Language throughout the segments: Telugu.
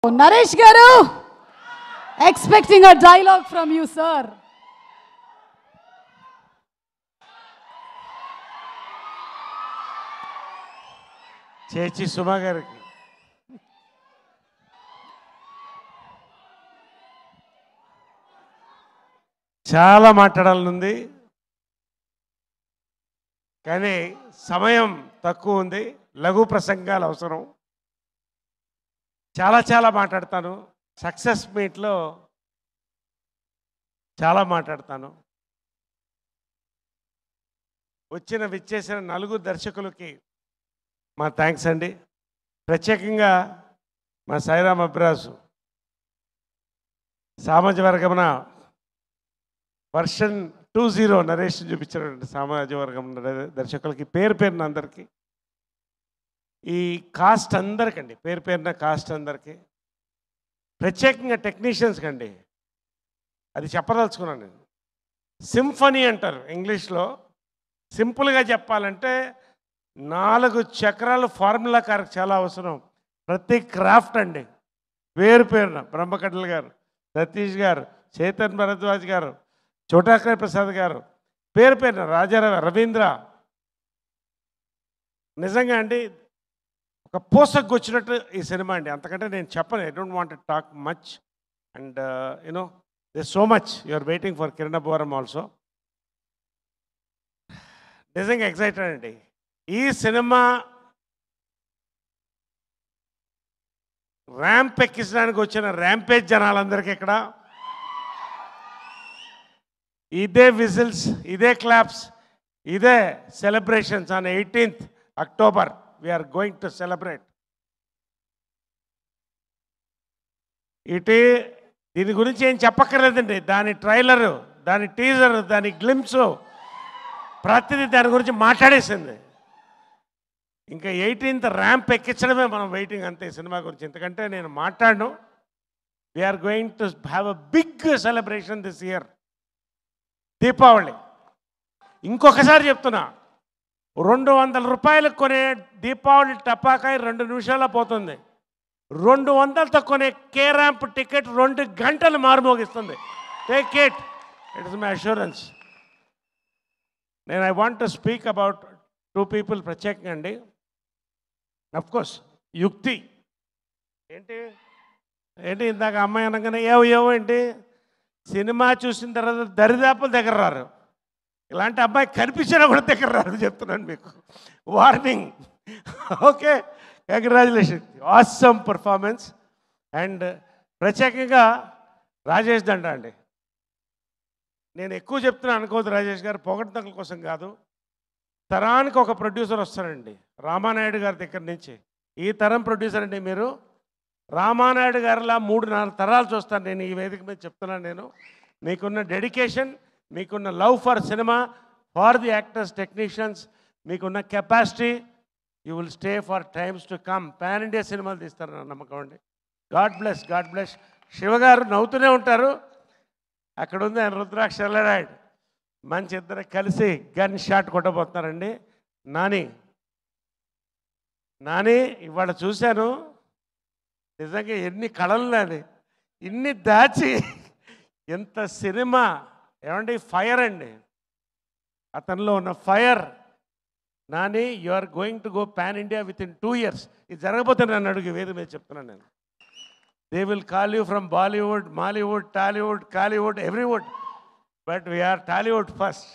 Naresh Garu, expecting a dialogue from you, sir. చేచి సుమా గారికి చాలా మాట్లాడాలనుంది, కానీ సమయం తక్కువ ఉంది. లఘు ప్రసంగాలు అవసరం. చాలా మాట్లాడతాను. సక్సెస్ మీట్లో చాలా మాట్లాడతాను. విచ్చేసిన నలుగురు దర్శకులకి మా థ్యాంక్స్ అండి. ప్రత్యేకంగా మా సాయిరామ్ అబ్రాసు సామాజిక వర్గమున వర్షన్ 20 నరేష్ చూపించినటువంటి సామాజిక వర్గం దర్శకులకి పేరున అందరికీ, ఈ కాస్ట్ అందరికండి, పేరున కాస్ట్ అందరికీ, ప్రత్యేకంగా టెక్నీషియన్స్కి అండి. అది చెప్పదలుచుకున్నాను నేను. సింఫనీ అంటారు ఇంగ్లీష్లో. సింపుల్గా చెప్పాలంటే 4 చక్రాలు ఫార్ములా కారకు చాలా అవసరం. ప్రతి క్రాఫ్ట్ అండి, పేరున బ్రహ్మకడ్ల గారు, సతీష్ గారు, చేతన్ భరద్వాజ్ గారు, చోటాకర్ ప్రసాద్ గారు, పేరున రాజారావు, రవీంద్ర. నిజంగా అండి ఒక పోసకు వచ్చినట్టు ఈ సినిమా అండి. అంతకంటే నేను చెప్పను. I don't want to talk much. And you know this so much you are waiting for Kiran Abbavaram also. నిజంగా ఎక్సైటెడ్ అండి. ఈ సినిమా ర్యాంప్ ఎక్కించడానికి వచ్చిన ర్యాంపేజ్ జనాలందరికీ ఇక్కడ ఇదే విజిల్స్, ఇదే క్లాప్స్, ఇదే celebrations. On 18th October we're going to celebrate. దీని గురించి ఏం చెప్పక్కర్లేదండి. దాని ట్రైలరు, దాని టీజరు, దాని గ్లిమ్సు, ప్రతిదీ దాని గురించి మాట్లాడేసింది. ఇంకా 18th ర్యాంప్ ఎక్కించడమే మనం వెయిటింగ్ అంతే సినిమా గురించి. ఎందుకంటే నేను మాట్లాడను. We're going to have a big celebration this year. Deepavali. ఇంకొకసారి చెప్తున్నా, 200 రూపాయలకు కొనే దీపావళి టపాకాయ 2 నిమిషాల్లో పోతుంది. 200తో కొనే కే ర్యాంప్ టికెట్ 2 గంటలు మారుమోగిస్తుంది. Take it is my assurance. I want to speak about 2 people ప్రత్యేకంగా అండి. అఫ్కోర్స్ యుక్తి ఏంటి ఇందాక అమ్మాయి అనగానే ఏవో ఏంటి, సినిమా చూసిన తర్వాత దరిదాపుల దగ్గర రారు. ఇలాంటి అబ్బాయి కనిపించినా కూడా దగ్గర రారు, చెప్తున్నాను మీకు. Warning. Okay, congratulation, awesome performance. And ప్రత్యేకంగా రాజేష్ దండ అండి. నేను ఎక్కువ చెప్తున్నా అనుకోవద్దు రాజేష్ గారు, పొగడ్తల కోసం కాదు. తరానికి ఒక ప్రొడ్యూసర్ వస్తారండి రామానాయుడు గారి దగ్గర నుంచి. ఈ తరం ప్రొడ్యూసర్ అండి మీరు. రామానాయుడు గారిలా 3-4 తరాలు చూస్తాను నేను ఈ వేదిక మీద చెప్తున్నాను. నేను మీకున్న డెడికేషన్, మీకున్న love for cinema, for the actors, technicians, మీకున్న capacity, you will stay for times to come. Pan India సినిమాలు తీస్తారు నా నమ్మకం అండి. God bless, God bless. శివగారు నవ్వుతూనే ఉంటారు. అక్కడ ఉంది ఆయన రుద్రాక్ష ఎల్లరాయుడు. మంచి ఇద్దరు కలిసి గన్ షాట్ కొట్టబోతున్నారండి. నాని ఇవాళ చూశాను, నిజంగా ఎన్ని కళలు నాని, ఇన్ని దాచి ఎంత సినిమా. ఏమండి ఫైర్ అండి, అతనిలో ఉన్న fire. Nani, you are going to go pan India within 2 years. ఇది జరగబోతుంది నన్ను అడుగు వేది మీద చెప్తున్నాను నేను. They will call you from Bollywood, Mollywood, Tollywood, Kollywood, everywood, but we are Tollywood first.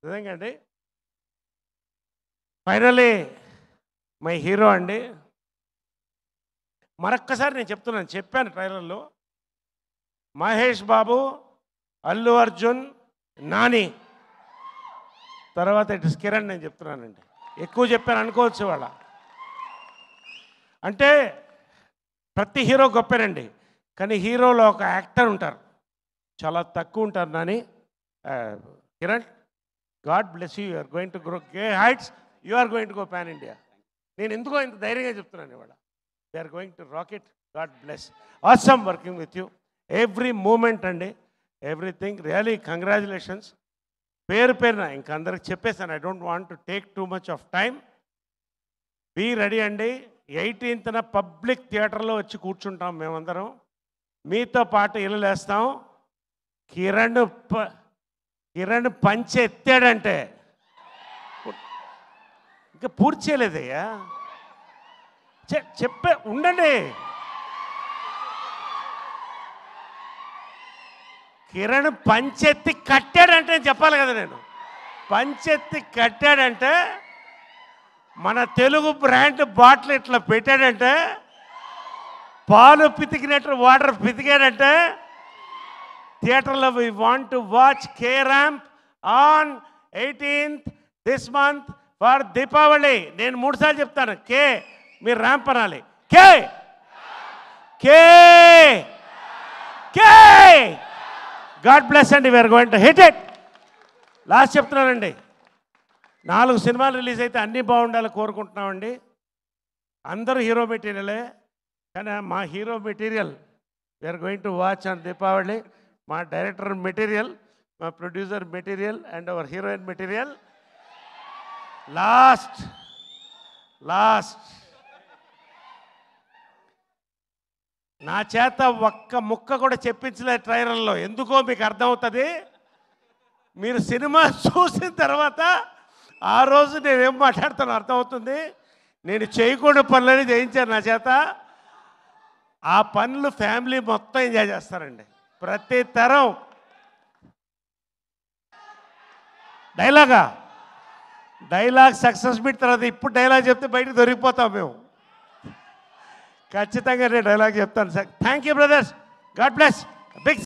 నిజంగా అండి. ఫైనలీ మై హీరో అండి. మరొక్కసారి నేను చెప్పాను ట్రైలర్లో, మహేష్ బాబు, అల్లు అర్జున్, నాని, తర్వాత ఇట్ ఇస్ కిరణ్. నేను చెప్తున్నానండి, ఎక్కువ చెప్పాను అనుకోవచ్చు వాళ్ళ. అంటే ప్రతి హీరో గొప్పేనండి, కానీ హీరోలో ఒక యాక్టర్ ఉంటారు, చాలా తక్కువ ఉంటారు. Nani, Kiran, God bless you. Are going to grow గే heights. You are going to go pan India. నేను ఎందుకో ఇంత ధైర్యంగా చెప్తున్నాను ఇవాళ. They are going to rocket. God bless. Awesome working with you. Every moment అండి, ఎవ్రీథింగ్. Really congratulations. పేరున ఇంక అందరికి చెప్పేసాను. I don't want to take too much of time. Be ready అండి. 18న పబ్లిక్ థియేటర్లో వచ్చి కూర్చుంటాం మేమందరం. మీతో పాటు ఇల్లులేస్తాం. కిరణ్ పంచె ఎత్తాడంటే ఇంకా పూర్తి చేయలేదయ్యా. చెప్పే ఉండండి. కిరణ్ పంచెత్తి కట్టాడంటే చెప్పాలి కదా నేను. పంచెత్తి కట్టాడంటే మన తెలుగు బ్రాండ్ బాటిల్ ఇట్లా పెట్టాడంటే, పాలు పితికినట్టు వాటర్ పితికాడంటే, థియేటర్లో we want to watch K Ramp on 18th this month for Deepavali. నేను 3 సార్లు చెప్తాను కే, మీరు ర్యాంప్ అనాలి. K K K. God bless అండి. We're going to hit it. Last చెప్తున్నానండి, 4 సినిమాలు రిలీజ్ అయితే అన్నీ బాగుండాలి కోరుకుంటున్నామండి. అందరూ హీరో మెటీరియలే, కానీ మా hero material we're going to watch on Deepavali. మా డైరెక్టర్ మెటీరియల్, మా producer material and our heroine material. Last నా చేత ఒక్క ముక్క కూడా చెప్పించలేదు ట్రైలర్లో. ఎందుకో మీకు అర్థమవుతుంది. మీరు సినిమా చూసిన తర్వాత ఆ రోజు నేనేం మాట్లాడుతానో అర్థమవుతుంది. నేను చేయకూడని పనులని చేయించాను నా చేత. ఆ పనులు ఫ్యామిలీ మొత్తం ఎంజాయ్ చేస్తారండి. ప్రతి తరం డైలాగ్ సక్సెస్ మీట్ తర్వాత ఇప్పుడు డైలాగ్ చెప్తే బయటకు దొరికిపోతాం మేము. ఖచ్చితంగా నేను డైలాగ్ చెప్తాను sir. Thank you brothers. God bless. Big